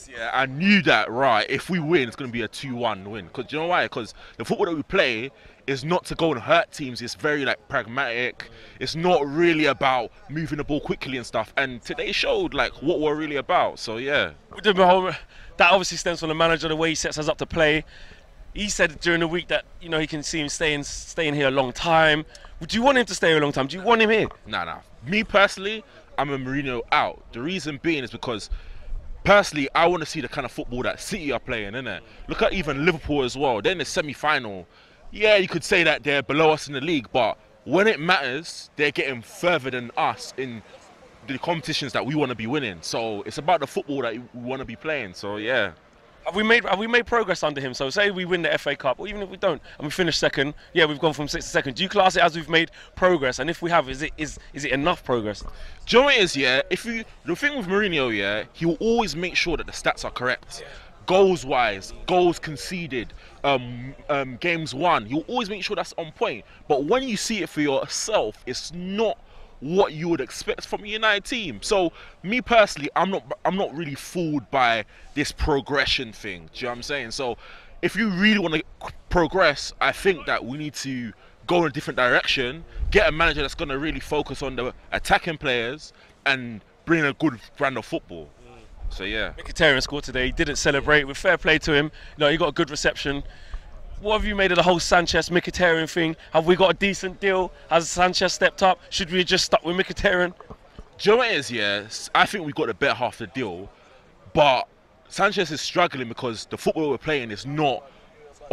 Yeah, I knew that, right, if we win, it's going to be a 2-1 win. Because you know why? Because the football that we play is not to go and hurt teams. It's very, like, pragmatic. It's not really about moving the ball quickly and stuff. And today showed, like, what we're really about. So, yeah. That obviously stems from the manager, the way he sets us up to play. He said during the week that, you know, he can see him staying here a long time. Do you want him to stay here a long time? Do you want him here? Nah. Me, personally, I'm a Mourinho out. The reason being is because personally, I want to see the kind of football that City are playing, innit? Look at even Liverpool as well. They're in the semi-final. Yeah, you could say that they're below us in the league, but when it matters, they're getting further than us in the competitions that we want to be winning. So it's about the football that we want to be playing. So yeah. Have we made progress under him? So say we win the FA Cup, or even if we don't, and we finish second, yeah, we've gone from 6th to second. Do you class it as we've made progress? And if we have, is it enough progress? Do you know what it is, yeah? The thing with Mourinho, yeah, he will always make sure that the stats are correct. Goals wise, goals conceded, games won. He'll always make sure that's on point. But when you see it for yourself, it's not what you would expect from a United team. So me personally, I'm not really fooled by this progression thing. Do you know what I'm saying? So if you really want to progress, I think that we need to go in a different direction, get a manager that's going to really focus on the attacking players and bring a good brand of football. So yeah. Mkhitaryan scored today. He didn't celebrate. With fair play to him, he got a good reception. What have you made of the whole Sanchez Mkhitaryan thing? Have we got a decent deal? Has Sanchez stepped up? Should we have just stuck with Mkhitaryan? Do you know what it is? Yes, I think we got the better half of the deal, but Sanchez is struggling because the football we're playing is not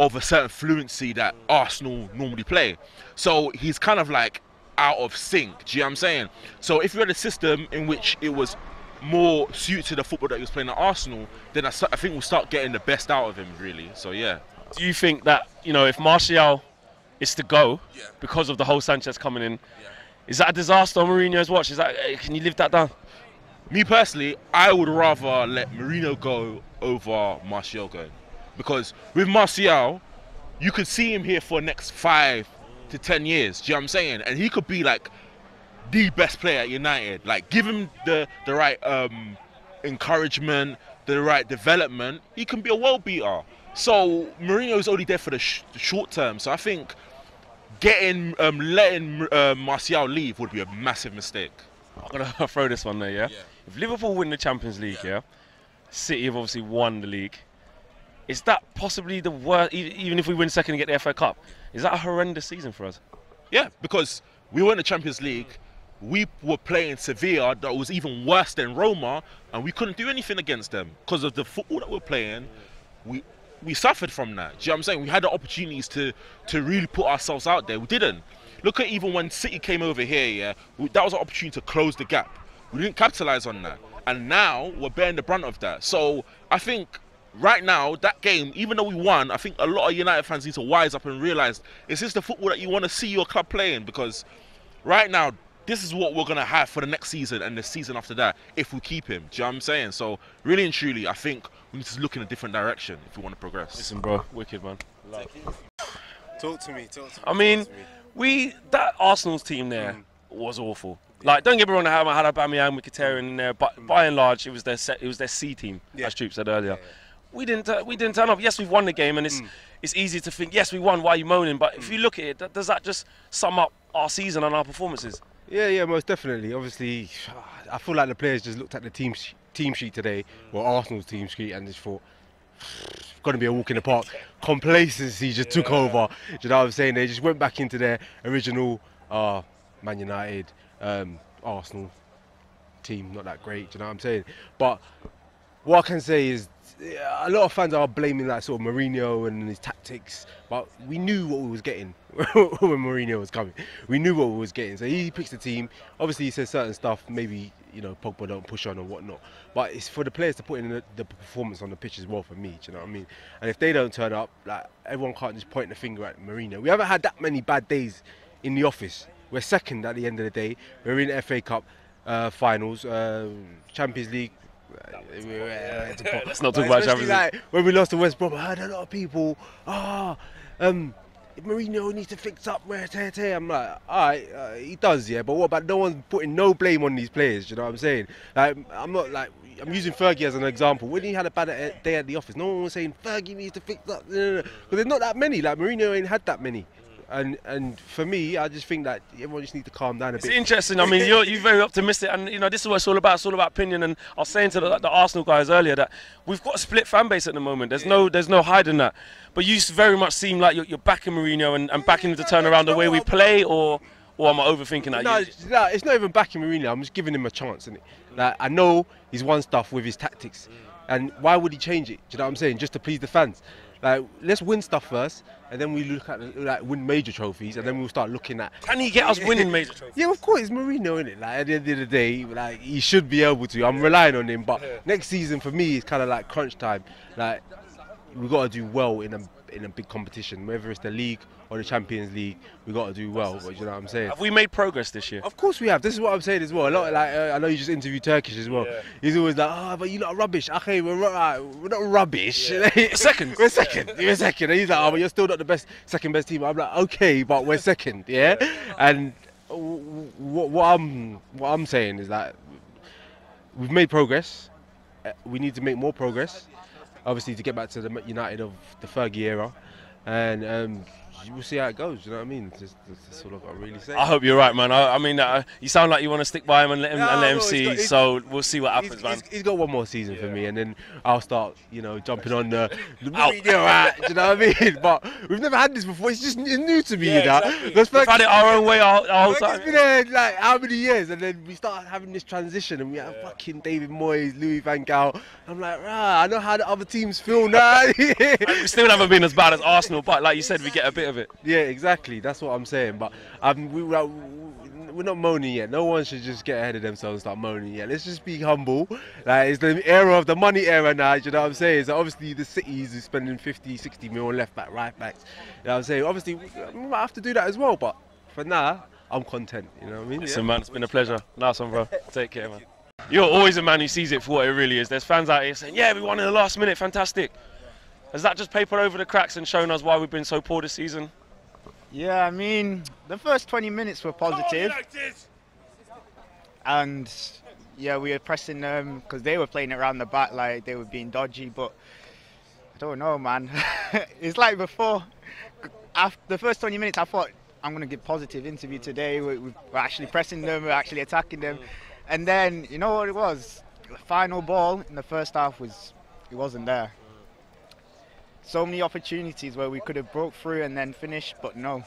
of a certain fluency that Arsenal normally play. So he's kind of like out of sync. Do you know what I'm saying? So if you had a system in which it was more suited to the football that he was playing at Arsenal, then I think we'll start getting the best out of him, really. So yeah. Do you think that, if Martial is to go because of the whole Sanchez coming in, is that a disaster on Mourinho's watch? Can you live that down? Me personally, I would rather let Mourinho go over Martial going. Because with Martial, you could see him here for the next 5 to 10 years. Do you know what I'm saying? And he could be like the best player at United. Like, give him the right encouragement, the right development, he can be a world beater. So Mourinho's only there for the short term. So I think letting Martial leave would be a massive mistake. I'm gonna throw this one there, yeah. If Liverpool win the Champions League, City have obviously won the league. Is that possibly the worst? Even if we win second and get the FA Cup, is that a horrendous season for us? Yeah, because we won the Champions League. We were playing Sevilla that was even worse than Roma, and we couldn't do anything against them because of the football that we're playing. We suffered from that. Do you know what I'm saying? We had the opportunities to really put ourselves out there. We didn't. Look at even when City came over here, that was an opportunity to close the gap. We didn't capitalise on that. And now we're bearing the brunt of that. So I think right now, that game, even though we won, I think a lot of United fans need to wise up and realise, is this the football that you want to see your club playing? Because right now, this is what we're going to have for the next season and the season after that if we keep him. Do you know what I'm saying? So really and truly, I think we need to look in a different direction if we want to progress. Listen, bro, wicked, man. Talk to me. I mean, that Arsenal's team there was awful. Like, don't get me wrong, I had Aubameyang, Mkhitaryan in there, but by and large, it was their C team, as Troop said earlier. We didn't turn up. Yes, we've won the game, and it's easy to think, yes, we won, why are you moaning? But if you look at it, does that just sum up our season and our performances? Yeah, most definitely. Obviously, I feel like the players just looked at the team sheet today, or Arsenal's team sheet, and just thought, it's going to be a walk in the park. Complacency just took over. Do you know what I'm saying? They just went back into their original Man United, Arsenal team, not that great. Do you know what I'm saying? But what I can say is, a lot of fans are blaming like sort of Mourinho and his tactics, but we knew what we was getting when Mourinho was coming. We knew what we was getting. So he picks the team. Obviously, he says certain stuff. Maybe Pogba don't push on or whatnot. But it's for the players to put in the performance on the pitch as well. For me, do you know what I mean? And if they don't turn up, like everyone can't just point the finger at Mourinho. We haven't had that many bad days in the office. We're second at the end of the day. We're in the FA Cup finals, Champions League. Let's not talk about Champions League. When we lost to West Brom, I heard a lot of people, Mourinho needs to fix up. I'm like, alright, he does, yeah. But what about no one's putting no blame on these players? You know what I'm saying? Like, I'm using Fergie as an example. When he had a bad day at the office, no one was saying Fergie needs to fix up. Because there's not that many. Like Mourinho ain't had that many. And for me, I just think that everyone just needs to calm down a bit. It's interesting. I mean, you're very optimistic, and you know this is what it's all about. It's all about opinion. And I was saying to the Arsenal guys earlier that we've got a split fan base at the moment. There's no hiding that. But you very much seem like you're backing Mourinho and backing him to turn around the way we play, or am I overthinking that? No, it's not even backing Mourinho. I'm just giving him a chance, isn't it? Like, I know he's won stuff with his tactics, and why would he change it? Do you know what I'm saying? Just to please the fans. Like, let's win stuff first, and then we look at win major trophies, and then we'll start looking at. Can he get us winning major trophies? Yeah, of course, it's Mourinho, innit? Like, at the end of the day, like, he should be able to. I'm relying on him, but next season for me, it's kind of like crunch time. Like, we got to do well in a big competition, whether it's the league or the Champions League. We got to do well. But you know what I'm saying? Have we made progress this year? Of course we have. This is what I'm saying as well. A lot like I know you just interviewed Turkish as well. Yeah. He's always like, oh, but you lot are rubbish. Okay, we're not rubbish. Yeah. Second. We're second. We're second. And he's like, oh, but you're still not the second best team. I'm like, okay, but we're second. Yeah. And what I'm saying is that we've made progress. We need to make more progress. Obviously, to get back to the United of the Fergie era, and we'll see how it goes. You know what I mean? That's all I've got to really say. I hope you're right, man. I mean, you sound like you want to stick by him and let him see. So we'll see what happens, man. He's got one more season for me, and then I'll start, jumping on the Mourinho. Do you know what I mean? But we've never had this before. It's new to me. Exactly. We've had it our own way our whole time. It's been there like how many years, and then we start having this transition, and we have fucking David Moyes, Louis van Gaal. I'm like, I know how the other teams feel now. We still haven't been as bad as Arsenal, but like you said, we get a bit of it. Yeah, exactly. That's what I'm saying. But we're not moaning yet. No one should just get ahead of themselves and start moaning yet. Let's just be humble. Like, it's the era of the money era now. You know what I'm saying? So obviously the cities is spending 50, 60 mil on left back, right backs. You know what I'm saying? Obviously we might have to do that as well. But for now, I'm content. You know what I mean? Listen, man, it's been a pleasure. Nice one, bro. Take care, man. You're always a man who sees it for what it really is. There's fans out here saying, yeah, we won in the last minute, fantastic. Has that just papered over the cracks and shown us why we've been so poor this season? Yeah, I mean, the first 20 minutes were positive. And yeah, we were pressing them because they were playing it around the back like they were being dodgy, but I don't know, man. It's like before, after the first 20 minutes, I thought, I'm going to give positive interview today. We're actually pressing them, we're actually attacking them. And then, you know what it was? The final ball in the first half it wasn't there. So many opportunities where we could have broke through and then finished, but no.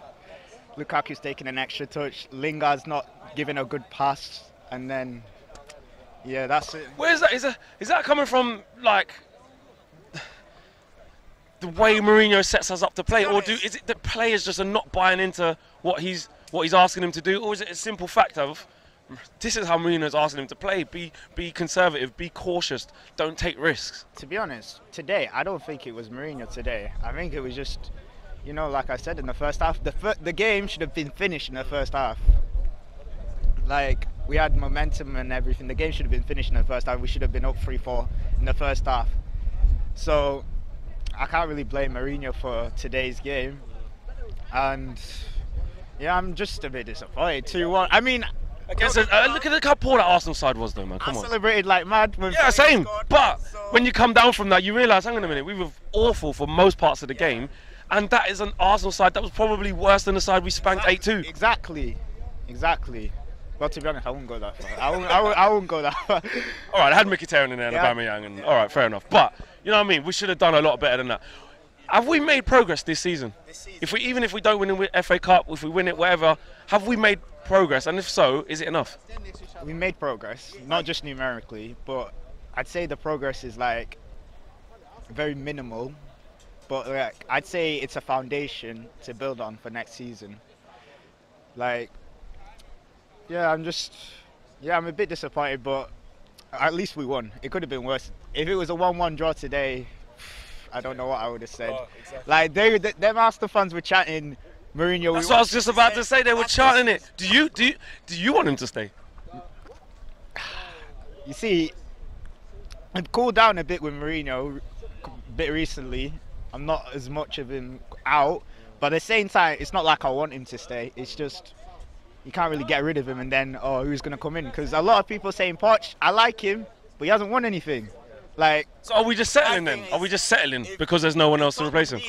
Lukaku's taking an extra touch. Lingard's not giving a good pass, and then, yeah, that's it. Where is that? Is that coming from, like, the way Mourinho sets us up to play, or is it that players just are not buying into what he's asking them to do, or is it a simple fact of this is how Mourinho's asking him to play? Be conservative, be cautious, don't take risks. To be honest, today I don't think it was Mourinho today. I think it was just, like I said in the first half, the game should have been finished in the first half. Like, we had momentum and everything. The game should have been finished in the first half. We should have been up 3-4 in the first half. So I can't really blame Mourinho for today's game. And yeah, I'm just a bit disappointed. 2-1. I mean, look at how poor that Arsenal side was, though, man. Come on. I celebrated like mad. Yeah, same. But when you come down from that, you realise, hang on a minute, we were awful for most parts of the game, and that is an Arsenal side that was probably worse than the side we spanked 8-2. Exactly. Well, to be honest, I wouldn't go that far. I wouldn't go that far. All right, I had Mkhitaryan in there and Aubameyang, and all right, fair enough. But you know what I mean? We should have done a lot better than that. Have we made progress this season? Even if we don't win the FA Cup, if we win it, whatever, have we made progress? And if so, is it enough? We made progress, not just numerically, but I'd say the progress is like very minimal. But like, I'd say it's a foundation to build on for next season. Like, yeah, I'm a bit disappointed, but at least we won. It could have been worse. If it was a 1-1 draw today, I don't know what I would have said. Exactly. Like, them Arsenal fans were chanting Mourinho. That's what I was just about to say. They were chanting it. Do you want him to stay? You see, I've cooled down a bit with Mourinho a bit recently. I'm not as much of him out, But at the same time, it's not like I want him to stay. It's just you can't really get rid of him and then, oh, who's going to come in? Because a lot of people saying Poch, I like him, but he hasn't won anything. Like, so are we just settling then? Are we just settling because there's no one else to replace him?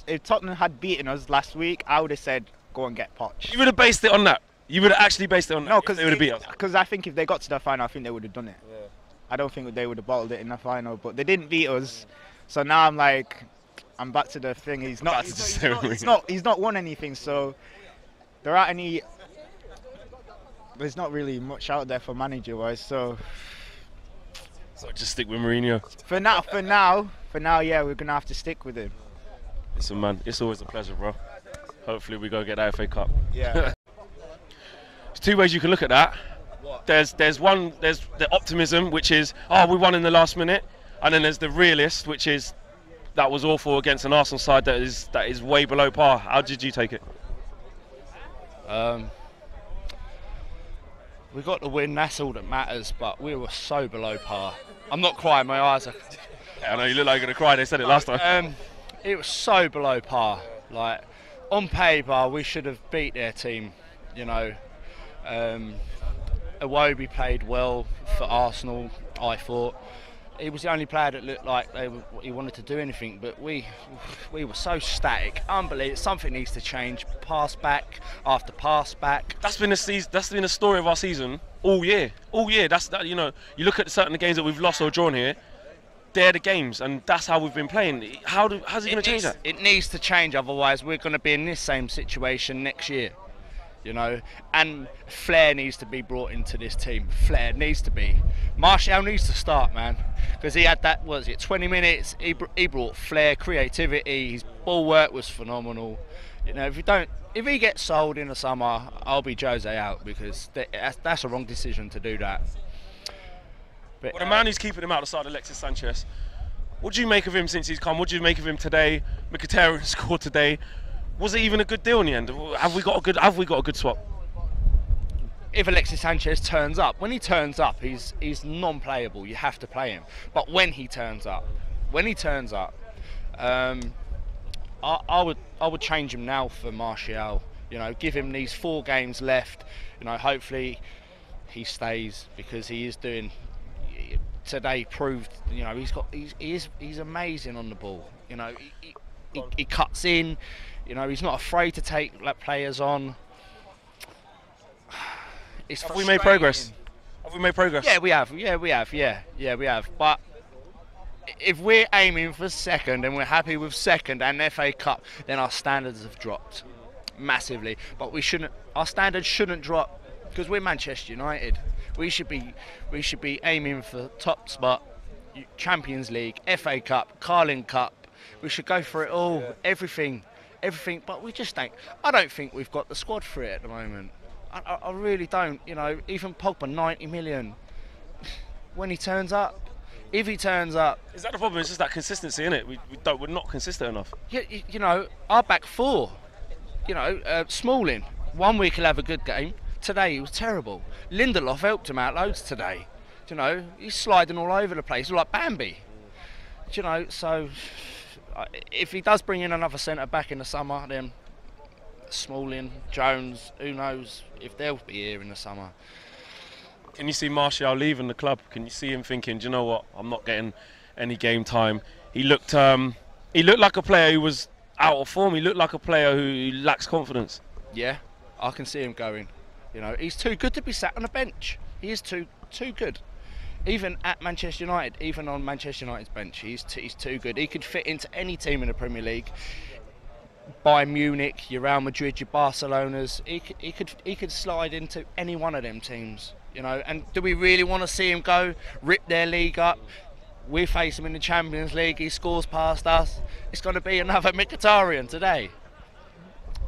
If Tottenham had beaten us last week, I would have said, go and get Poch. You would have based it on that? You would have actually based it on that? No, because they would have beat us? Because I think if they got to the final, I think they would have done it. Yeah. I don't think they would have bottled it in the final, but they didn't beat us. So now I'm like, I'm back to the thing. He's not won anything, so there aren't any. There's not really much out there for manager-wise, so just stick with Mourinho. For now, yeah, we're gonna have to stick with him. Listen, man, it's always a pleasure, bro. Hopefully, we go get that FA Cup. Yeah. There's two ways you can look at that. There's the optimism, which is, oh, we won in the last minute, and then there's the realist, which is that was awful against an Arsenal side that is way below par. How did you take it? We got the win, that's all that matters, but we were so below par. I'm not crying, my eyes are... Yeah, I know, you look like you're going to cry, they said it last time. It was so below par. Like, on paper, we should have beat their team, you know. Iwobi played well for Arsenal, I thought. He was the only player that looked like he wanted to do anything, but we were so static. Unbelievable. Something needs to change. Pass back after pass back. That's been a story of our season all year. All year. You know, you look at certain games that we've lost or drawn here. They're the games, and that's how we've been playing. How's he going to change that? It needs to change. Otherwise, we're going to be in this same situation next year. You know, and flair needs to be brought into this team. Flair needs to be. Martial needs to start, man, because he had that. What was it? 20 minutes. He brought flair, creativity. His ball work was phenomenal. You know, if he gets sold in the summer, I'll be Jose out, because that's a wrong decision to do that. But well, the man who's keeping him out of the side, Alexis Sanchez. What do you make of him since he's come? What do you make of him today? Mkhitaryan scored today. Was it even a good deal in the end? Have we got a good swap? If Alexis Sanchez turns up, when he turns up, he's non-playable. You have to play him. But when he turns up, I would change him now for Martial. You know, give him these 4 games left. You know, hopefully he stays, because he is doing. Today proved. You know, he's amazing on the ball. You know, he cuts in. You know, he's not afraid to take players on. Have we made progress? Have we made progress? Yeah, we have. Yeah, we have. But if we're aiming for second and we're happy with second and FA Cup, then our standards have dropped massively. But our standards shouldn't drop, because we're Manchester United. We should be aiming for top spot, Champions League, FA Cup, Carling Cup. We should go for it all, everything. But we just don't. I don't think we've got the squad for it at the moment. I really don't. You know, even Pogba, 90 million. When he turns up, if he turns up, is that the problem? It's just that consistency, isn't it? We're not consistent enough. You know, our back 4. You know, Smalling. 1 week he'll have a good game. Today he was terrible. Lindelof helped him out loads today. You know, he's sliding all over the place like Bambi. You know, so. If he does bring in another centre back in the summer, then Smalling, Jones, who knows if they'll be here in the summer. Can you see Martial leaving the club? Can you see him thinking, do you know what, I'm not getting any game time? He looked like a player who was out of form. He looked like a player who lacks confidence. Yeah, I can see him going. You know, he's too good to be sat on a bench. He is too good. Even at Manchester United, even on Manchester United's bench, he's too good. He could fit into any team in the Premier League. Bayern Munich, your Real Madrid, your Barcelonas. He could slide into any one of them teams. You know, and do we really want to see him go rip their league up? We face him in the Champions League. He scores past us. It's going to be another Mkhitaryan today.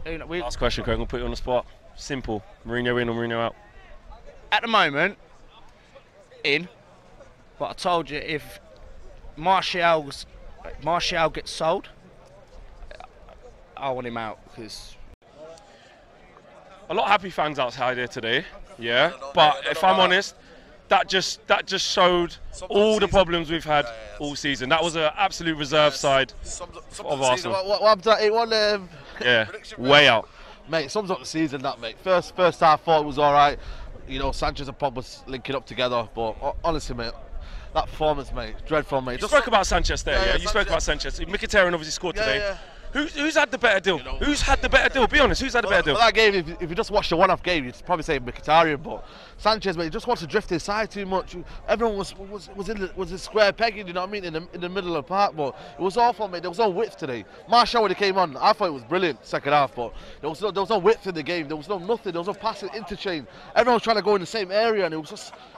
Last question, Craig. I'll put you on the spot. Simple. Mourinho in or Mourinho out? At the moment, in. But I told you, if Martial gets sold, I want him out, because a lot of happy fans outside here today. Yeah, but if I'm honest, that just showed all the problems we've had all season. That was an absolute reserve side of Arsenal. What Yeah, way out. Mate, sums up the season, that, mate. First half, I thought it was all right. You know, Sanchez and Pogba was linking up together, but honestly, mate, that performance, mate, dreadful, mate. You spoke about Sanchez there, yeah. You Sanchez. spoke about Sanchez. Mkhitaryan obviously scored today. Yeah. Who's had the better deal? Who's had the better deal? Be honest, who's had the better deal? For that game, if you just watch the one-off game, you'd probably say Mkhitaryan, but Sanchez, mate, he just wants to drift inside too much. Everyone was in square pegging, you know what I mean, in the middle of the park, but it was awful, mate. There was no width today. Martial, when he came on, I thought it was brilliant second half, but there was no width in the game. There was nothing. There was no passing interchange. Everyone was trying to go in the same area, and it was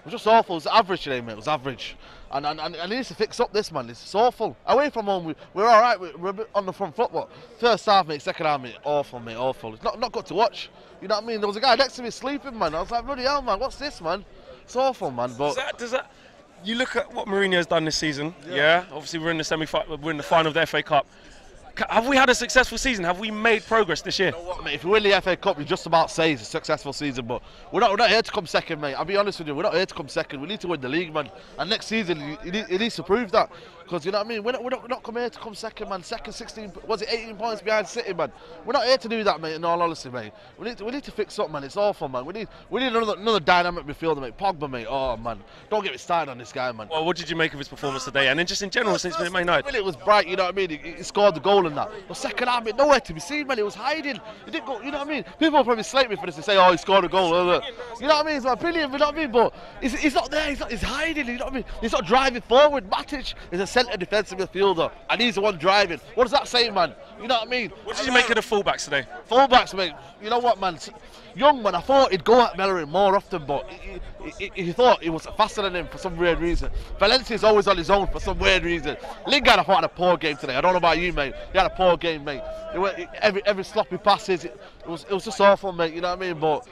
just awful. It was average today, mate. It was average. And he needs to fix up this, man. It's awful. Away from home, we're all right. We're a bit on the front foot, but first half, mate, second half, mate, awful, mate, awful. It's not good to watch. You know what I mean? There was a guy next to me sleeping, man. I was like, bloody hell, man, what's this, man? It's awful, man. But Does that? You look at what Mourinho's done this season. Yeah. Obviously, we're in the final of the FA Cup. Have we had a successful season? Have we made progress this year? You know what, mate, if we win the FA Cup, you just about say it's a successful season, but we're not here to come second, mate. I'll be honest with you, we're not here to come second. We need to win the league, man. And next season, he needs to prove that. Because, you know what I mean, we're not coming here to come second, man. Second, 16, was it 18 points behind City, man? We're not here to do that, mate, in all honesty, mate. We need to fix up, man. It's awful, man. We need another dynamic midfielder, mate. Pogba, mate. Oh, man. Don't get me started on this guy, man. Well, what did you make of his performance today? And then just in general, since Man United? It was bright, you know what I mean? He scored the goal and that. But second half, mate, nowhere to be seen, man. He was hiding. He didn't go, you know what I mean? People will probably slate me for this and say, oh, he scored a goal. You know what I mean? It's my opinion, you know what I mean? But he's not there. He's hiding, you know what I mean? He's not driving forward. Matic is a centre defensive midfielder, and he's the one driving. What does that say, man? You know what I mean? What did you make of the fullbacks today? Fullbacks, mate. You know what, man? Young, man, I thought he'd go at Bellerin more often, but he thought he was faster than him for some weird reason. Valencia's always on his own for some weird reason. Lingard, I thought, had a poor game today. I don't know about you, mate. He had a poor game, mate. Every sloppy passes, it was just awful, mate. You know what I mean? But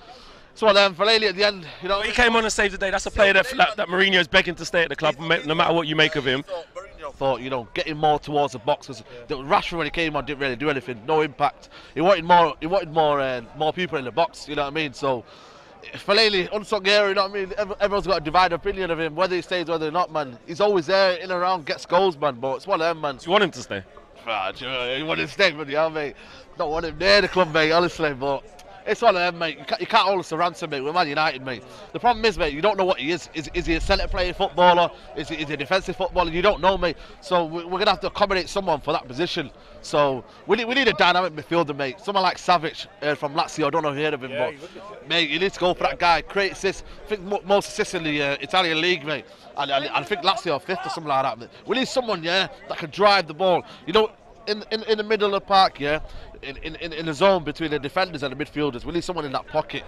so then, Fellaini at the end, you know. He came on and saved the day. That's a player that Mourinho's begging to stay at the club, no matter what you make of him. Mourinho thought, you know, getting more towards the box, because Rashford, when he came on, didn't really do anything. No impact. He wanted more people in the box. You know what I mean? So Fellaini, unsung hero, you know what I mean? Everyone's got a divided opinion of him, whether he stays, whether or not, man. He's always there, in and around, gets goals, man. But it's one of them, man. Do you want him to stay? You want him to stay, but yeah, mate. Don't want him near the club, mate, honestly, but it's one of them, mate. You can't hold us to ransom, mate. We're Man United, mate. The problem is, mate, you don't know what he is. Is he a centre playing footballer? Is he a defensive footballer? You don't know, mate. So we're going to have to accommodate someone for that position. So we need a dynamic midfielder, mate. Someone like Savic from Lazio. I don't know if you heard of him, but mate, you need to go for that guy. Create assists. I think most assists in the Italian league, mate. And I think Lazio are fifth or something like that, mate. We need someone, yeah, that can drive the ball. You know, in the middle of the park, yeah, in the zone between the defenders and the midfielders, we need someone in that pocket.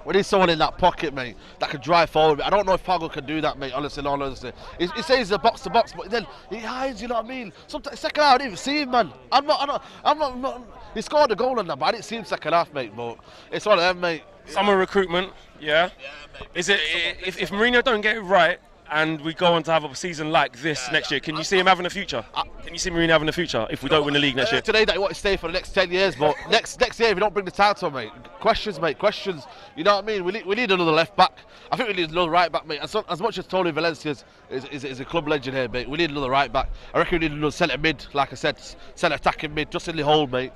We need someone in that pocket, mate, that can drive forward. I don't know if Pogba can do that, mate, honestly, all honesty. He says he's a box-to-box, but then he hides, you know what I mean? Sometimes, second half, I didn't even see him, man. I'm not, he scored a goal on that, but I didn't see him second half, mate, but it's one of them, mate. Summer recruitment, yeah? Mate. Is it, if Mourinho don't get it right, and we go on to have a season like this next year, can you see him having a future? Can you see Mourinho having a future if we don't win the league next year? Today that he want to stay for the next 10 years, but next year if we don't bring the title, mate, questions, mate, questions. You know what I mean? We need another left back. I think we need another right back, mate. As much as Tony Valencia is a club legend here, mate, we need another right back. I reckon we need another centre mid, like I said, centre attacking mid, just in the hole, mate.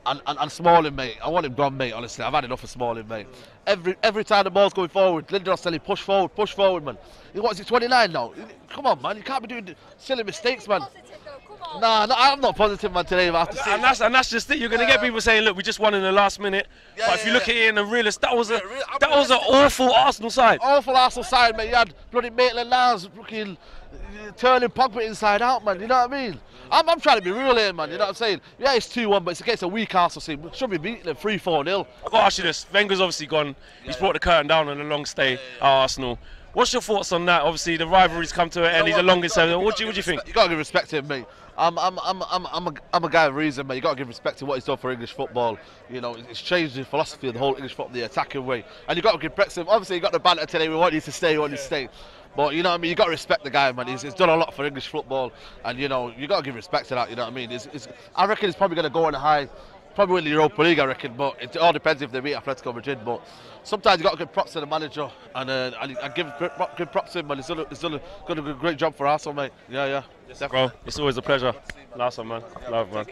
And Smalling, mate. I want him gone, mate, honestly. I've had enough of Smalling, mate. Every time the ball's going forward, Lindelof's telling push forward, man. What is he, 29 now? Come on, man. You can't be doing silly mistakes, man. Nah, I'm not positive, man, today. And that's just it. You're going to get people saying, look, we just won in the last minute. But if you look at it in the realist, that was an awful Arsenal side. Awful Arsenal side, mate. You had bloody Maitland-Niles fucking turning Pogba inside out, man. You know what I mean? I'm trying to be real here, man. You know what I'm saying? Yeah, it's 2-1, but it's against a weak Arsenal team. We should be beating them 3-4-0. I've got to ask you this. Wenger's obviously gone. He's brought the curtain down on a long stay at Arsenal. What's your thoughts on that? Obviously, the rivalry's come to an end. He's the longest ever. What do you think? You got to give respect to him, mate. I'm a guy of reason, mate. You got to give respect to what he's done for English football. You know, it's changed the philosophy of the whole English football, the attacking way. And you got to give respect to him. Obviously, you got the banter today. We want you to stay. We want you to stay. But you know what I mean, you got to respect the guy, man. He's done a lot for English football, and you know you got to give respect to that. You know what I mean? I reckon he's probably going to go on a high, probably win the Europa League. I reckon, but it all depends if they beat Atletico Madrid. But sometimes you got to give props to the manager, and I give props to him, man. He's done a great job for Arsenal, mate. Yeah. Bro, it's always a pleasure. Last one, man. Love, man.